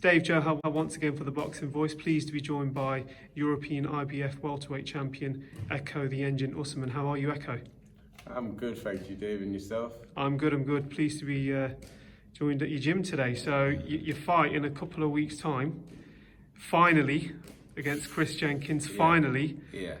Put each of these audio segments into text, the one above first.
Dave Joe once again for the Boxing Voice. Pleased to be joined by European IBF welterweight champion Ekow the Engine Essuman. How are you, Ekow? I'm good, thank you, Dave. And yourself? I'm good. Pleased to be joined at your gym today. So you fight in a couple of weeks' time, finally, against Chris Jenkins. Yeah. Finally. Yeah.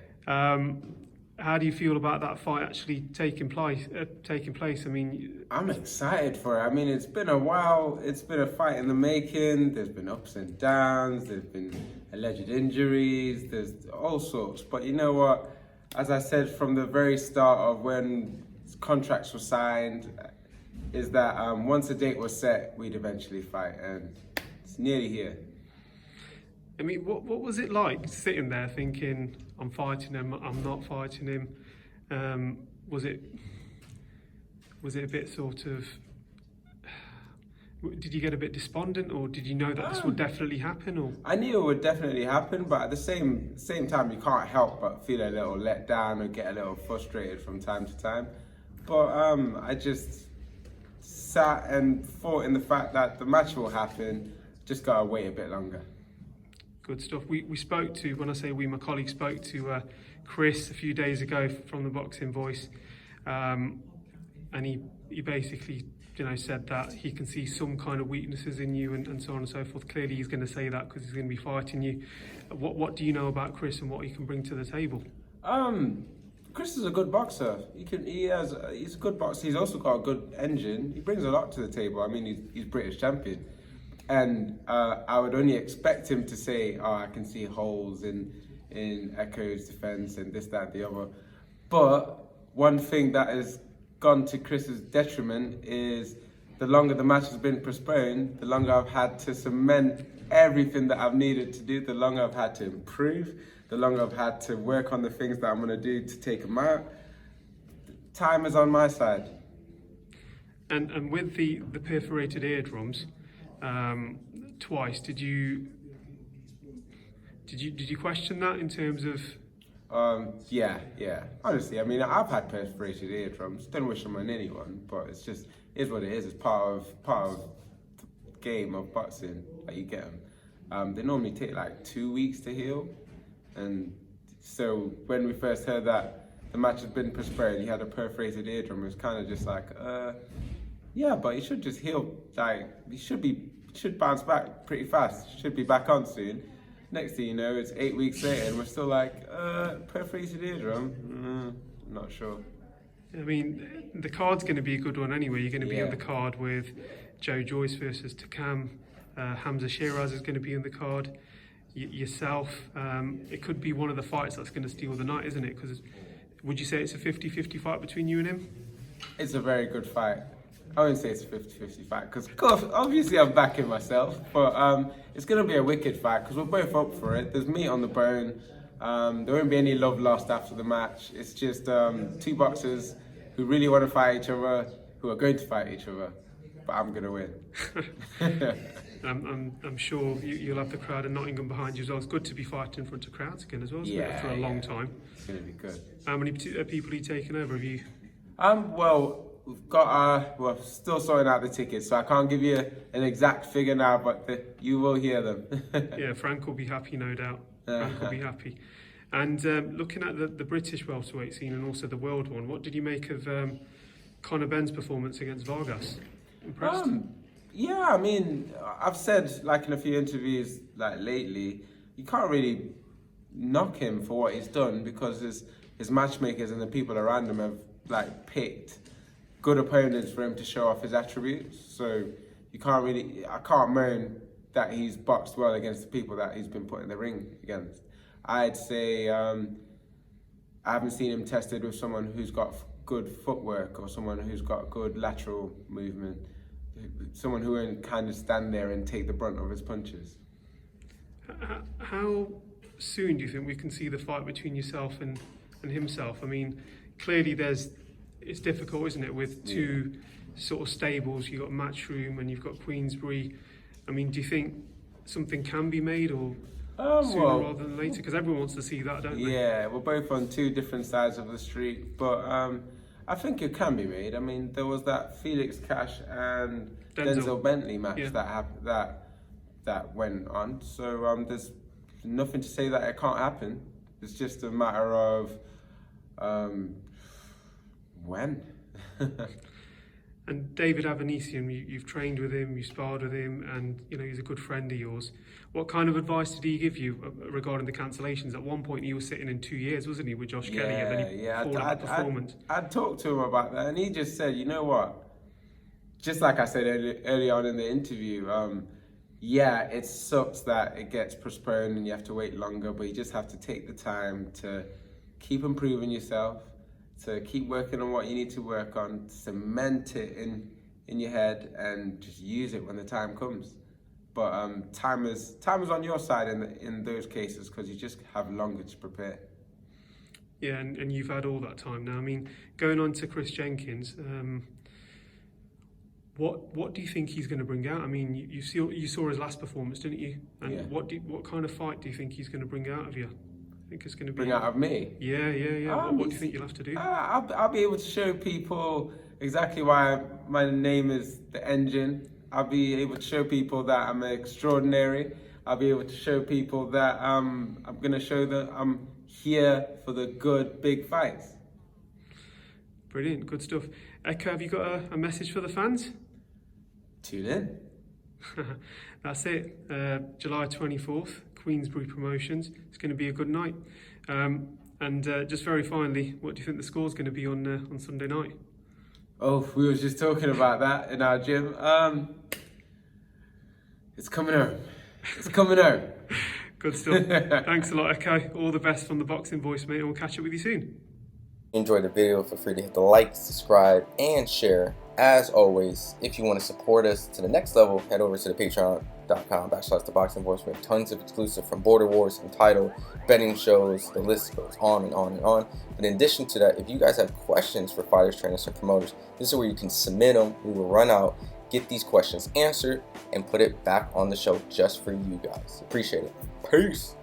How do you feel about that fight actually taking place? I mean, I'm excited for it. I mean, it's been a while. It's been a fight in the making. There's been ups and downs. There's been alleged injuries. There's all sorts. But you know what? As I said from the very start of when contracts were signed, is that once a date was set, we'd eventually fight, and it's nearly here. I mean, what was it like sitting there thinking, I'm fighting him, I'm not fighting him? Was it a bit sort of, did you get a bit despondent, or did you know that this would definitely happen? Or I knew it would definitely happen, but at the same time, you can't help but feel a little let down or get a little frustrated from time to time. But I just sat and thought in the fact that the match will happen, just gotta wait a bit longer. Good stuff. We spoke to, when I say we, my colleague spoke to Chris a few days ago from the Boxing Voice, and he basically, said that he can see some kind of weaknesses in you and so on and so forth. Clearly, he's going to say that because he's going to be fighting you. What do you know about Chris and what he can bring to the table? Chris is a good boxer. He's a good boxer. He's also got a good engine. He brings a lot to the table. I mean, he's British champion. And I would only expect him to say, oh, I can see holes in Ekow's defence and this, that, and the other. But one thing that has gone to Chris's detriment is the longer the match has been postponed, the longer I've had to cement everything that I've needed to do, the longer I've had to improve, the longer I've had to work on the things that I'm going to do to take him out. Time is on my side. And with the perforated eardrums, twice. Did you question that in terms of? Yeah. Honestly, I mean, I've had perforated eardrums. Don't wish them on anyone, but it's what it is. It's part of the game of boxing that you get them. They normally take like 2 weeks to heal, and so when we first heard that the match had been postponed, he had a perforated eardrum. It was kind of just like, yeah, but he should just heal. Like, he should bounce back pretty fast. Should be back on soon. Next thing you know, it's 8 weeks later and we're still like, perforated eardrum? Not sure. I mean, the card's going to be a good one anyway. You're going to be on the card with Joyce versus Takam. Hamza Shiraz is going to be in the card. Yourself. It could be one of the fights that's going to steal the night, isn't it? Because would you say it's a 50-50 fight between you and him? It's a very good fight. I wouldn't say it's a 50-50 fight, because obviously I'm backing myself, but it's going to be a wicked fight because we're both up for it. There's meat on the bone. There won't be any love lost after the match. It's just two boxers who really want to fight each other, who are going to fight each other, but I'm going to win. I'm sure you'll have the crowd in Nottingham behind you as well. It's good to be fighting in front of crowds again as well, for a long time. It's going to be good. How many people are you taking over? Have you? Well, we've got we're still sorting out the tickets, so I can't give you an exact figure now, but you will hear them. Yeah, Frank will be happy, no doubt. Frank will be happy. And looking at the British welterweight scene and also the world one, what did you make of Conor Benn's performance against Vargas? Impressed? Yeah, I mean, I've said, like in a few interviews like lately, you can't really knock him for what he's done because his matchmakers and the people around him have like picked good opponents for him to show off his attributes. So I can't moan that he's boxed well against the people that he's been put in the ring against. I'd say I haven't seen him tested with someone who's got good footwork or someone who's got good lateral movement, someone who can kind of stand there and take the brunt of his punches. How soon do you think we can see the fight between yourself and himself? I mean, clearly it's difficult, isn't it, with two sort of stables. You've got Matchroom and you've got Queensbury. I mean, do you think something can be made, or sooner rather than later? Because everyone wants to see that, don't they? Yeah, we're both on two different sides of the street, but I think it can be made. I mean, there was that Felix Cash and Denzel Bentley match that that went on. So there's nothing to say that it can't happen. It's just a matter of when. And David Avanesian, you've trained with him, you sparred with him, and he's a good friend of yours. What kind of advice did he give you regarding the cancellations? At one point, he was sitting in 2 years, wasn't he, with Josh Kelly, and then he pulled out the performance. I talked to him about that, and he just said, you know what? Just like I said early on in the interview, yeah, it sucks that it gets postponed and you have to wait longer, but you just have to take the time to keep improving yourself, to keep working on what you need to work on, cement it in your head, and just use it when the time comes. But time is on your side in those cases, because you just have longer to prepare. Yeah, and you've had all that time now. I mean, going on to Chris Jenkins, what do you think he's going to bring out? I mean, you saw his last performance, didn't you? And yeah. What kind of fight do you think he's going to bring out of you? I think it's going to be bring out of me. Yeah. What do you think you'll have to do? I'll be able to show people exactly why my name is the Engine. I'll be able to show people that I'm extraordinary. I'll be able to show people that I'm going to show that I'm here for the good big fights. Brilliant, good stuff. Ekow, have you got a message for the fans? Tune in. That's it. July 24th, Queensbury Promotions. It's going to be a good night. And just very finally, what do you think the score's going to be on Sunday night? Oh, we were just talking about that in our gym. It's coming home. It's coming home. Good stuff. Thanks a lot, Ekow. All the best from the Boxing Voice, mate, and we'll catch up with you soon. Enjoyed the video, feel free to hit the like, subscribe, and share. As always, if you want to support us to the next level, head over to the patreon.com/ThaBoxingVoice. We have tons of exclusive from Border Wars, from title, betting shows, the list goes on and on and on. But in addition to that, if you guys have questions for fighters, trainers, and promoters, this is where you can submit them. We will run out, get these questions answered, and put it back on the show just for you guys. Appreciate it. Peace.